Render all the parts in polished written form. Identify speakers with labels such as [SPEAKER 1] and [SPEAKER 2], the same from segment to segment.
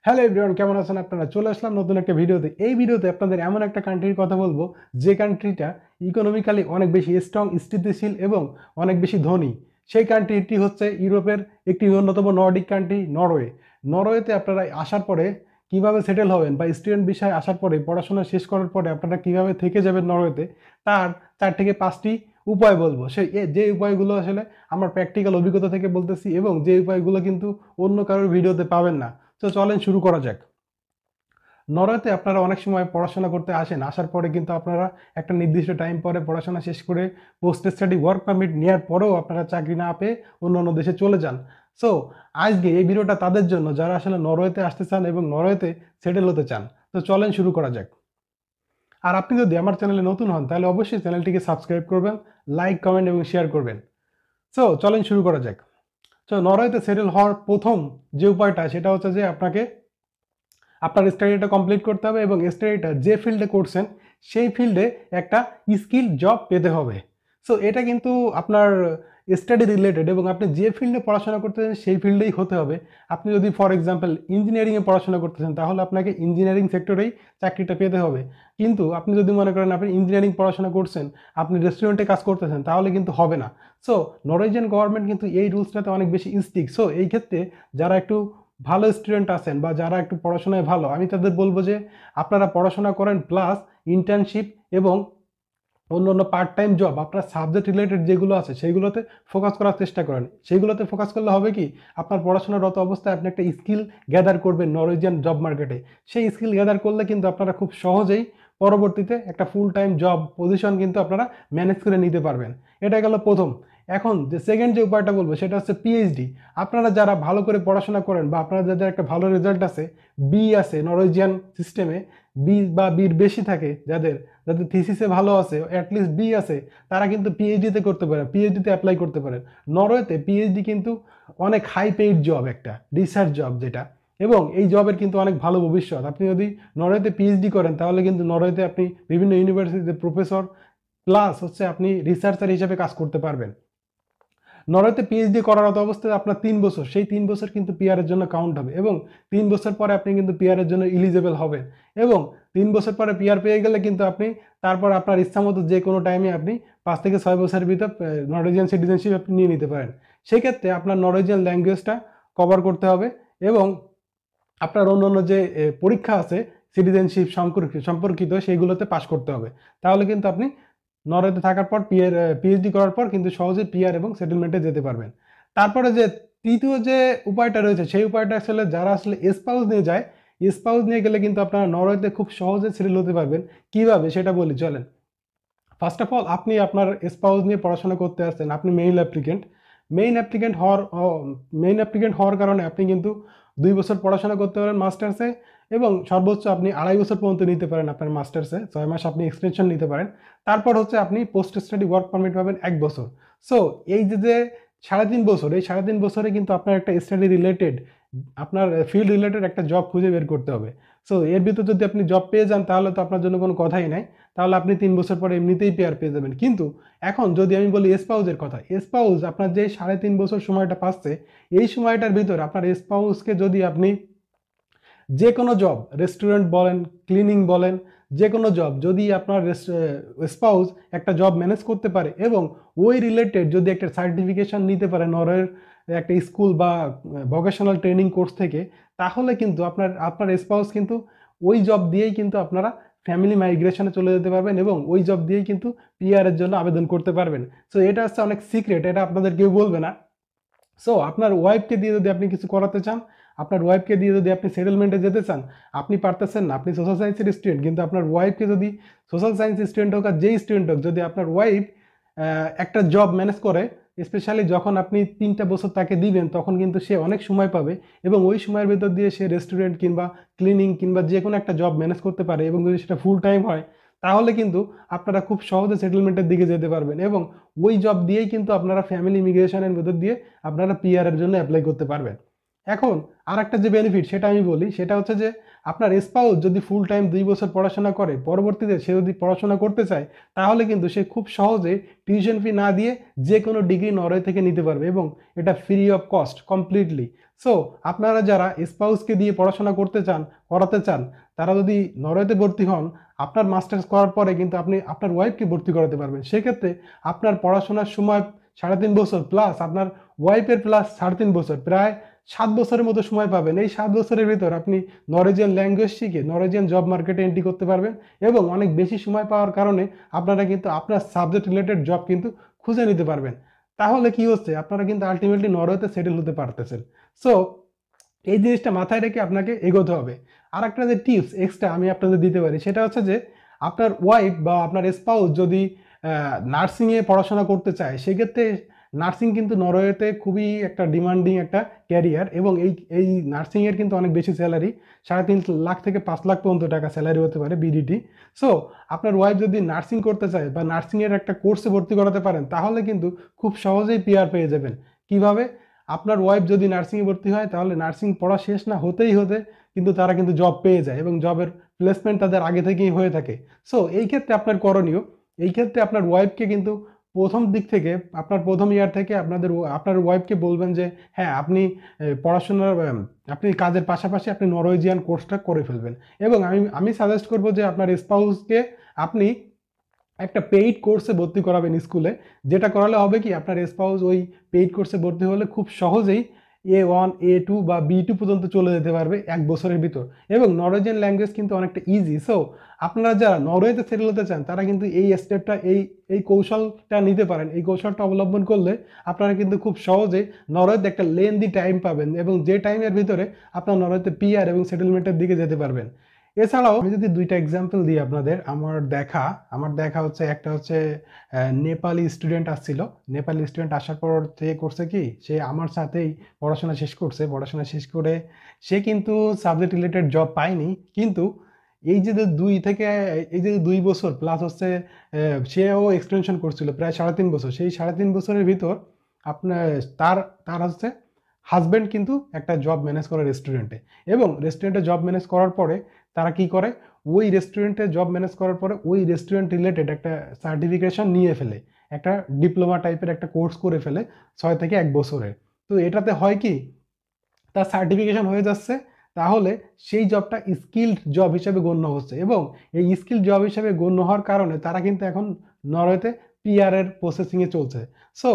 [SPEAKER 1] Hello everyone, কেমন আছেন আপনারা? চলে আসলাম নতুন একটা ভিডিওতে। এই ভিডিওতে আপনাদের এমন একটা কান্ট্রির কথা বলবো যে কান্ট্রিটা ইকোনমিক্যালি অনেক বেশি স্ট্রং, স্থিতিশীল এবং অনেক বেশি ধনী। সেই কান্ট্রিটি হচ্ছে ইউরোপের একটি অন্যতম নর্ডিক কান্ট্রি নরওয়ে। নরওয়েতে আপনারা আসার পরে কিভাবে সেটেল হবেন বা স্টুডেন্ট বিষয়ে আসার পরে পড়াশোনা শেষ করার পরে আপনারা কিভাবে থেকে যাবেন নরওয়েতে, তার 4 থেকে 5টি উপায় বলবো। যে উপায়গুলো আসলে আমার প্র্যাকটিক্যাল অভিজ্ঞতা থেকে বলতেছি এবং যে উপায়গুলো কিন্তু অন্য কারোর ভিডিওতে পাবেন না। তো চলেন শুরু করা যাক। নরওয়েতে আপনারা অনেক সময় পড়াশোনা করতে আসেন, আসার পরে কিন্তু আপনারা একটা নির্দিষ্ট টাইম পরে পড়াশোনা শেষ করে পোস্ট স্টাডি ওয়ার্ক পারমিট নেওয়ার পরেও আপনারা চাকরি না পেয়ে অন্য অন্য দেশে চলে যান। সো আজকে এই ভিডিওটা তাদের জন্য যারা আসলে নরওয়েতে আসতে চান এবং নরওয়েতে সেটেল হতে চান। তো চলেন শুরু করা যাক। আর আপনি যদি আমার চ্যানেলে নতুন হন তাহলে অবশ্যই চ্যানেলটিকে সাবস্ক্রাইব করবেন, লাইক, কমেন্ট এবং শেয়ার করবেন। সো চলেন শুরু করা যাক। তো নরওয়েতে সেটেল হওয়ার প্রথম যে উপায়টা সেটা হচ্ছে যে আপনাকে আপনার স্টাডিটা কমপ্লিট করতে হবে এবং স্টাডিটা যে ফিল্ডে করছেন সেই ফিল্ডে একটা স্কিল জব পেতে হবে। সো এটা কিন্তু আপনার স্টাডি রিলেটেড এবং আপনি যে ফিল্ডে পড়াশোনা করতেছেন সেই ফিল্ডেই হতে হবে। আপনি যদি ফর এক্সাম্পল ইঞ্জিনিয়ারিংয়ে পড়াশোনা করতেছেন তাহলে আপনাকে ইঞ্জিনিয়ারিং সেক্টরেই চাকরিটা পেতে হবে। কিন্তু আপনি যদি মনে করেন আপনি ইঞ্জিনিয়ারিং পড়াশোনা করছেন, আপনি রেস্টুরেন্টে কাজ করতেছেন, তাহলে কিন্তু হবে না। সো নরওয়েজিয়ান গভর্নমেন্ট কিন্তু এই রুলসটাতে অনেক বেশি স্ট্রিক্ট। সো এই ক্ষেত্রে যারা একটু ভালো স্টুডেন্ট আছেন বা যারা একটু পড়াশোনায় ভালো, আমি তাদের বলবো যে আপনারা পড়াশোনা করেন প্লাস ইন্টার্নশিপ এবং অন্য অন্য পার্ট টাইম জব আপনার সাবজেক্ট রিলেটেড যেগুলো আছে সেইগুলোতে ফোকাস করার চেষ্টা করেন। সেইগুলোতে ফোকাস করলে হবে কি, আপনার পড়াশোনারত অবস্থায় আপনি একটা স্কিল গ্যাদার করবেন নরওয়েজিয়ান জব মার্কেটে। সেই স্কিল গ্যাদার করলে কিন্তু আপনারা খুব সহজেই পরবর্তীতে একটা ফুল টাইম জব পজিশন কিন্তু আপনারা ম্যানেজ করে নিতে পারবেন। এটা গেল প্রথম। এখন যে সেকেন্ড যে উপায়টা বলবো সেটা হচ্ছে পিএইচডি। আপনারা যারা ভালো করে পড়াশোনা করেন বা আপনারা যাদের একটা ভালো রেজাল্ট আছে, বি আছে নরওয়েজিয়ান সিস্টেমে, বি বা বির বেশি থাকে, যাদের যাদের থিসিসে ভালো আছে, অ্যাটলিস্ট বি আছে, তারা কিন্তু পিএইচডিতে করতে পারেন, পিএইচডিতে অ্যাপ্লাই করতে পারেন। নরওয়েতে পিএইচডি কিন্তু অনেক হাই পেইড জব, একটা রিসার্চ জব যেটা, এবং এই জবের কিন্তু অনেক ভালো ভবিষ্যৎ। আপনি যদি নরওয়েতে পিএইচডি করেন তাহলে কিন্তু নরওয়েতে আপনি বিভিন্ন ইউনিভার্সিটিতে প্রফেসর প্লাস হচ্ছে আপনি রিসার্চার হিসেবে কাজ করতে পারবেন। নরওয়েতে পিএইচডি করার অবস্থায় আপনার 3 বছর, সেই 3 বছর কিন্তু পিআরের জন্য কাউন্ট হবে এবং 3 বছর পরে আপনি কিন্তু পিআরের জন্য ইলিজেবল হবেন এবং 3 বছর পরে পিআর পেয়ে গেলে কিন্তু আপনি তারপর আপনার ইচ্ছা মতো যে কোনো টাইমে আপনি 5 থেকে 6 বছরের ভিতর নরওয়েজিয়ান সিটিজেনশিপ আপনি নিয়ে নিতে পারেন। সেক্ষেত্রে আপনার নরওয়েজিয়ান ল্যাঙ্গুয়েজটা কভার করতে হবে এবং আপনার অন্য অন্য যে পরীক্ষা আছে সিটিজেনশিপ সম্পর্কিত সেইগুলোতে পাশ করতে হবে। তাহলে কিন্তু আপনি নরওয়েতে থাকার পর পিএইচডি করার পর কিন্তু সহজে পিআর এবং সেটেলমেন্টে যেতে পারবেন। তারপরে যে তৃতীয় যে উপায়টা রয়েছে সেই উপায়টা আসলে যারা আসলে স্পাউস নিয়ে যায়, স্পাউস নিয়ে গেলে কিন্তু আপনারা নরওয়েতে খুব সহজে সেটেল হতে পারবেন। কিভাবে সেটা বলি চলেন। ফার্স্ট অফ অল, আপনি আপনার স্পাউস নিয়ে পড়াশোনা করতে আসছেন, আপনি মেইন অ্যাপ্লিকেন্ট হওয়ার কারণে আপনি কিন্তু 2 বছর পড়াশোনা করতে পারেন মাস্টার্সে এবং সর্বোচ্চ আপনি 2.5 বছর পর্যন্ত নিতে পারেন আপনার মাস্টার্সে, 6 মাস আপনি এক্সটেনশন নিতে পারেন। তারপর হচ্ছে আপনি পোস্ট স্টাডি ওয়ার্ক পারমিট পাবেন 1 বছর। সো এই যে 3.5 বছর, এই 3.5 বছরে কিন্তু আপনার একটা স্টাডি রিলেটেড, আপনার ফিল্ড রিলেটেড একটা জব খুঁজে বের করতে হবে। সো এর ভিতর যদি আপনি জব পেয়ে যান তাহলে তো আপনার জন্য কোনো কথাই নাই, তাহলে আপনি 3 বছর পরে এমনিতেই পেয়ার পেয়ে যাবেন। কিন্তু এখন যদি আমি বলি স্পাউজের কথা, স্পাউজ আপনার যে 3.5 বছর সময়টা পাচ্ছে, এই সময়টার ভিতর আপনার স্পাউসকে যদি আপনি যে কোনো জব, রেস্টুরেন্ট বলেন, ক্লিনিং বলেন, যে কোনো জব যদি আপনার স্পাউস একটা জব ম্যানেজ করতে পারে এবং ওই রিলেটেড যদি একটা সার্টিফিকেশন নিতে পারে নরওয়ের একটা স্কুল বা ভোকেশনাল ট্রেনিং কোর্স থেকে, তাহলে কিন্তু আপনার আপনার স্পাউস কিন্তু ওই জব দিয়েই কিন্তু আপনারা ফ্যামিলি মাইগ্রেশনে চলে যেতে পারবেন এবং ওই জব দিয়েই কিন্তু পিআর এর জন্য আবেদন করতে পারবেন। সো এটা হচ্ছে অনেক সিক্রেট, এটা আপনাদের কেউ বলবে না। সো আপনার ওয়াইফকে দিয়ে যদি আপনি কিছু করাতে চান, আপনার ওয়াইফকে দিয়ে যদি আপনি সেটেলমেন্টে যেতে চান, আপনি পারতেছেন না, আপনি সোশ্যাল সায়েন্সের স্টুডেন্ট, কিন্তু আপনার ওয়াইফকে যদি, সোশ্যাল সায়েন্স স্টুডেন্ট হোক আর যেই স্টুডেন্ট হোক, যদি আপনার ওয়াইফ একটা জব ম্যানেজ করে, স্পেশালি যখন আপনি 3টা বছর তাকে দিবেন তখন কিন্তু সে অনেক সময় পাবে এবং ওই সময়ের ভেতর দিয়ে সে রেস্টুরেন্ট কিংবা ক্লিনিং কিংবা যে কোনো একটা জব ম্যানেজ করতে পারে এবং যদি সেটা ফুল টাইম হয়, তাহলে কিন্তু আপনারা খুব সহজে সেটেলমেন্টের দিকে যেতে পারবেন এবং ওই জব দিয়েই কিন্তু আপনারা ফ্যামিলি ইমিগ্রেশনের ভেতর দিয়ে আপনারা পিআর এর জন্য অ্যাপ্লাই করতে পারবেন। এখন আর একটা যে বেনিফিট সেটা আমি বলি, সেটা হচ্ছে যে আপনার স্পাউস যদি ফুল টাইম 2 বছর পড়াশোনা করে, পরবর্তীতে সে যদি পড়াশোনা করতে চায় তাহলে কিন্তু সে খুব সহজে টিউশন ফি না দিয়ে যে কোনো ডিগ্রি নরওয়ে থেকে নিতে পারবে, এবং এটা free of cost completely. So আপনারা যারা স্পাউসকে দিয়ে পড়াশোনা করাতে চান, তারা যদি নরওয়েতে ভর্তি হন, আপনার মাস্টার্স করার পরে কিন্তু আপনি আপনার ওয়াইফকে ভর্তি করাতে পারবেন। সেক্ষেত্রে আপনার পড়াশোনার সময় 3.5 বছর প্লাস আপনার ওয়াইফের প্লাস 3.5 বছর, প্রায় 7 বছরের মতো সময় পাবেন। এই 7 বছরের ভিতর আপনি নরওয়েজিয়ান ল্যাঙ্গুয়েজ শিখে নরওয়েজিয়ান জব মার্কেটে এন্ট্রি করতে পারবেন, এবং অনেক বেশি সময় পাওয়ার কারণে আপনারা কিন্তু আপনার সাবজেক্ট রিলেটেড জব কিন্তু খুঁজে নিতে পারবেন। তাহলে কি হচ্ছে, আপনারা কিন্তু আলটিমেটলি নরওয়েতে সেটেল হতে পারতেছেন। সো এই জিনিসটা মাথায় রেখে আপনাকে এগোতে হবে। আর একটা যে টিপস এক্সট্রা আমি আপনাদের দিতে পারি, সেটা হচ্ছে যে আপনার ওয়াইফ বা আপনার স্পাউস যদি নার্সিংয়ে পড়াশোনা করতে চায়, সেক্ষেত্রে নার্সিং কিন্তু নরওয়েতে খুবই একটা ডিমান্ডিং একটা ক্যারিয়ার, এবং এই নার্সিংয়ের কিন্তু অনেক বেশি স্যালারি, 3.5 লাখ থেকে 5 লাখ পর্যন্ত টাকা স্যালারি হতে পারে বিডিটি। সো আপনার ওয়াইফ যদি নার্সিং করতে চায় বা নার্সিংয়ের একটা কোর্সে ভর্তি করাতে পারেন, তাহলে কিন্তু খুব সহজেই পিআর পেয়ে যাবেন। কিভাবে? আপনার ওয়াইফ যদি নার্সিংয়ে ভর্তি হয়, তাহলে নার্সিং পড়া শেষ না হতেই কিন্তু তারা কিন্তু জব পেয়ে যায়, এবং জবের প্লেসমেন্ট তাদের আগে থেকেই হয়ে থাকে। সো এই ক্ষেত্রে আপনার করণীয়, এই ক্ষেত্রে আপনার ওয়াইফকে কিন্তু প্রথম দিক থেকে, আপনার প্রথম ইয়ার থেকে আপনার ওয়াইফকে বলবেন যে হ্যাঁ, আপনি আপনি কাজের পাশাপাশি আপনি নরওয়েজিয়ান কোর্সটা করে ফেলবেন। এবং আমি সাজেস্ট করবো যে আপনার স্পাউসকে আপনি একটা পেইড কোর্সে ভর্তি করাবেন স্কুলে, যেটা করালে হবে কি, আপনার স্পাউস ওই পেইড কোর্সে ভর্তি হলে খুব সহজেই A1 A2 বা B2 পর্যন্ত চলে যেতে পারবে 1 বছরের ভিতর। এবং নরওয়েজিয়ান ল্যাঙ্গুয়েজ কিন্তু অনেকটা ইজি। সো আপনারা যারা নরওয়েতে সেটেল হতে চান, তারা কিন্তু এই স্টেপটা, এই কৌশলটা নিতে পারেন। এই কৌশলটা অবলম্বন করলে আপনারা কিন্তু খুব সহজে নরওয়েতে একটা লেন্দি টাইম পাবেন, এবং যে টাইমের ভিতরে আপনার নরওয়েতে পিআর এবং সেটেলমেন্টের দিকে যেতে পারবেন। এছাড়াও আমি যদি 2টা এক্সাম্পল দিই আপনাদের, আমার দেখা হচ্ছে, একটা হচ্ছে নেপালি স্টুডেন্ট আসছিল। নেপালি স্টুডেন্ট আসার পর সে করছে কি, সে আমার সাথেই পড়াশোনা শেষ করছে। পড়াশোনা শেষ করে সে কিন্তু সাবজেক্ট রিলেটেড জব পায়নি, কিন্তু এই যে 2 বছর প্লাস হচ্ছে, সেও এক্সটেনশন করছিল প্রায় 3.5 বছর। সেই 3.5 বছরের ভিতর আপনার তার তার হচ্ছে হাজব্যান্ড কিন্তু একটা জব ম্যানেজ করে রেস্টুরেন্টে, এবং রেস্টুরেন্টে জব ম্যানেজ করার পরে তারা কি করে, ওই রেস্টুরেন্টে জব ম্যানেজ করার পরে ওই রেস্টুরেন্ট রিলেটেড একটা সার্টিফিকেশন নিয়ে ফেলে, একটা ডিপ্লোমা টাইপের একটা কোর্স করে ফেলে 6 থেকে 1 বছরের। তো এটাতে হয় কি, তার সার্টিফিকেশন হয়ে যাচ্ছে, তাহলে সেই জবটা স্কিল্ড জব হিসেবে গণ্য হচ্ছে, এবং এই স্কিল্ড জব হিসেবে গণ্য হওয়ার কারণে তারা কিন্তু এখন নরওয়েতে পিআর এর প্রসেসিংয়ে চলছে। সো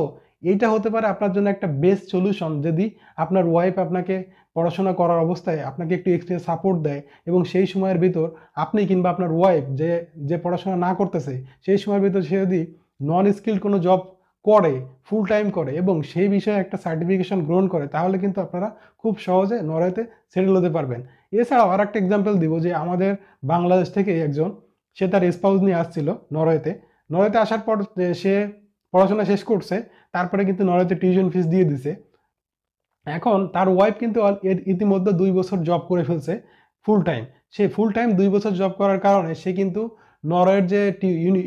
[SPEAKER 1] এইটা হতে পারে আপনার জন্য একটা বেস্ট সলিউশন, যদি আপনার ওয়াইফ আপনাকে পড়াশোনা করার অবস্থায় আপনাকে একটু এক্সট্রা সাপোর্ট দেয়, এবং সেই সময়ের ভিতর আপনি কিংবা আপনার ওয়াইফ যে যে পড়াশোনা না করতেছে, সেই সময়ের ভিতর সে যদি নন স্কিল্ড কোনো জব করে, ফুল টাইম করে, এবং সেই বিষয়ে একটা সার্টিফিকেশন গ্রহণ করে, তাহলে কিন্তু আপনারা খুব সহজে নরওয়েতে সেটেল হতে পারবেন। এছাড়াও আর একটা এক্সাম্পল দিব, যে আমাদের বাংলাদেশ থেকে একজন, সে তার স্পাউস নিয়ে আসছিল নরওয়েতে আসার পর সে পড়াশোনা শেষ করছে, তারপরে কিন্তু নরওয়েতে টিউশন ফিস দিয়ে দিছে। এখন তার ওয়াইফ কিন্তু ইতিমধ্যে 2 বছর জব করে ফেলছে ফুল টাইম। সে ফুল টাইম 2 বছর জব করার কারণে সে কিন্তু নরওয়ের যে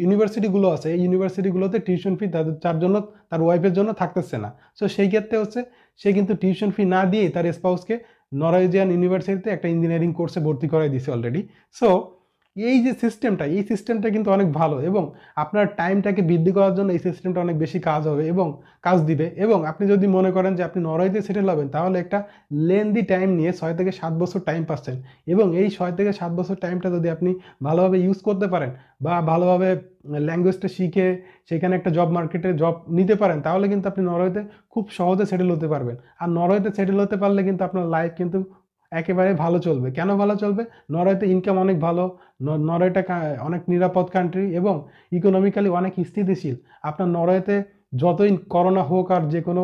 [SPEAKER 1] ইউনিভার্সিটিগুলো আছে, এই ইউনিভার্সিটিগুলোতে টিউশন ফি তার জন্য, তার ওয়াইফের জন্য থাকতেছে না। সো সেই ক্ষেত্রে হচ্ছে সে কিন্তু টিউশন ফি না দিয়ে তার স্পাউসকে নরওয়েজিয়ান ইউনিভার্সিটিতে একটা ইঞ্জিনিয়ারিং কোর্সে ভর্তি করাই দিছে অলরেডি। সো এই সিস্টেমটা কিন্তু অনেক ভালো, এবং আপনার টাইমটাকে বৃদ্ধি করার জন্য এই সিস্টেমটা অনেক বেশি কাজ হবে এবং কাজ দিবে। এবং আপনি যদি মনে করেন যে আপনি নরওয়েতে সেটেল হবেন, তাহলে একটা লেন্দি টাইম নিয়ে 6 থেকে 7 বছর টাইম পাচ্ছেন, এবং এই 6 থেকে 7 বছর টাইমটা যদি আপনি ভালোভাবে ইউজ করতে পারেন, বা ভালোভাবে ল্যাঙ্গুয়েজটা শিখে সেখানে একটা জব মার্কেটে জব নিতে পারেন, তাহলে কিন্তু আপনি নরওয়েতে খুব সহজে সেটেল হতে পারবেন। আর নরওয়েতে সেটেল হতে পারলে কিন্তু আপনার লাইফ কিন্তু একেবারে ভালো চলবে। কেন ভালো চলবে? নরওয়েতে ইনকাম অনেক ভালো, নরওয়েটা অনেক নিরাপদ কান্ট্রি, এবং ইকোনমিক্যালি অনেক স্থিতিশীল। আপনার নরওয়েতে যতই করোনা হোক আর যে কোনো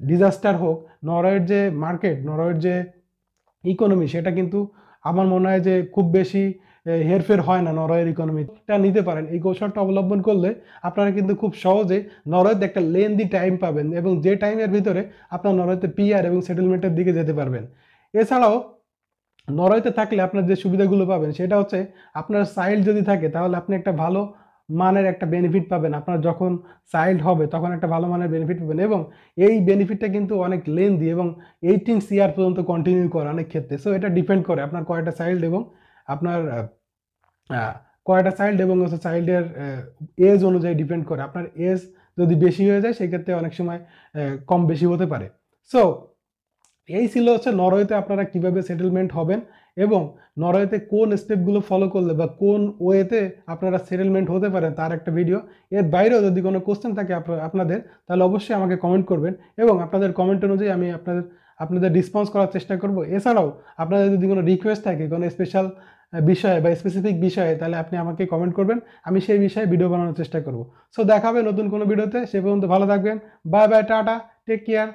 [SPEAKER 1] ডিজাস্টার হোক, নরওয়ের যে মার্কেট, নরওয়ের যে ইকোনমি, সেটা কিন্তু আমার মনে হয় যে খুব বেশি হেরফের হয় না নরওয়ের ইকোনমিটা নিতে পারেন। এই কৌশলটা অবলম্বন করলে আপনারা কিন্তু খুব সহজে নরওয়েতে একটা লেন্দি টাইম পাবেন, এবং যে টাইমের ভিতরে আপনার নরওয়েতে পিআর এবং সেটেলমেন্টের দিকে যেতে পারবেন। এছাড়াও নরওয়েতে থাকলে আপনার যে সুবিধাগুলো পাবেন, সেটা হচ্ছে আপনার চাইল্ড যদি থাকে, তাহলে আপনি একটা ভালো মানের একটা বেনিফিট পাবেন। আপনার যখন চাইল্ড হবে তখন একটা ভালো মানের বেনিফিট পাবেন, এবং এই বেনিফিটটা কিন্তু অনেক লেন্দি এবং 18 ইয়ার পর্যন্ত কন্টিনিউ করে অনেক ক্ষেত্রে। সো এটা ডিপেন্ড করে আপনার কয়টা চাইল্ড এবং আপনার কয়টা চাইল্ড এবং হচ্ছে চাইল্ডের এজ অনুযায়ী ডিপেন্ড করে। আপনার এজ যদি বেশি হয়ে যায় সেক্ষেত্রে অনেক সময় কম বেশি হতে পারে। সো এই ছিল হচ্ছে নরওয়েতে আপনারা কিভাবে সেটেলমেন্ট হবেন এবং নরওয়েতে কোন স্টেপগুলো ফলো করলে বা কোন ওয়েতে আপনারা সেটেলমেন্ট হতে পারেন তার একটা ভিডিও। এর বাইরেও যদি কোনো কোশ্চেন থাকে আপনাদের, তাহলে অবশ্যই আমাকে কমেন্ট করবেন এবং আপনাদের কমেন্ট অনুযায়ী আমি আপনাদের রেসপন্স করার চেষ্টা করব। এছাড়াও আপনাদের যদি কোনো রিকোয়েস্ট থাকে কোনো স্পেশাল বিষয়ে বা স্পেসিফিক বিষয়ে, তাহলে আপনি আমাকে কমেন্ট করবেন, আমি সেই বিষয়ে ভিডিও বানানোর চেষ্টা করব। সো দেখা হবে নতুন কোনো ভিডিওতে, সে পর্যন্ত ভালো থাকবেন। Bye bye, tata, take care.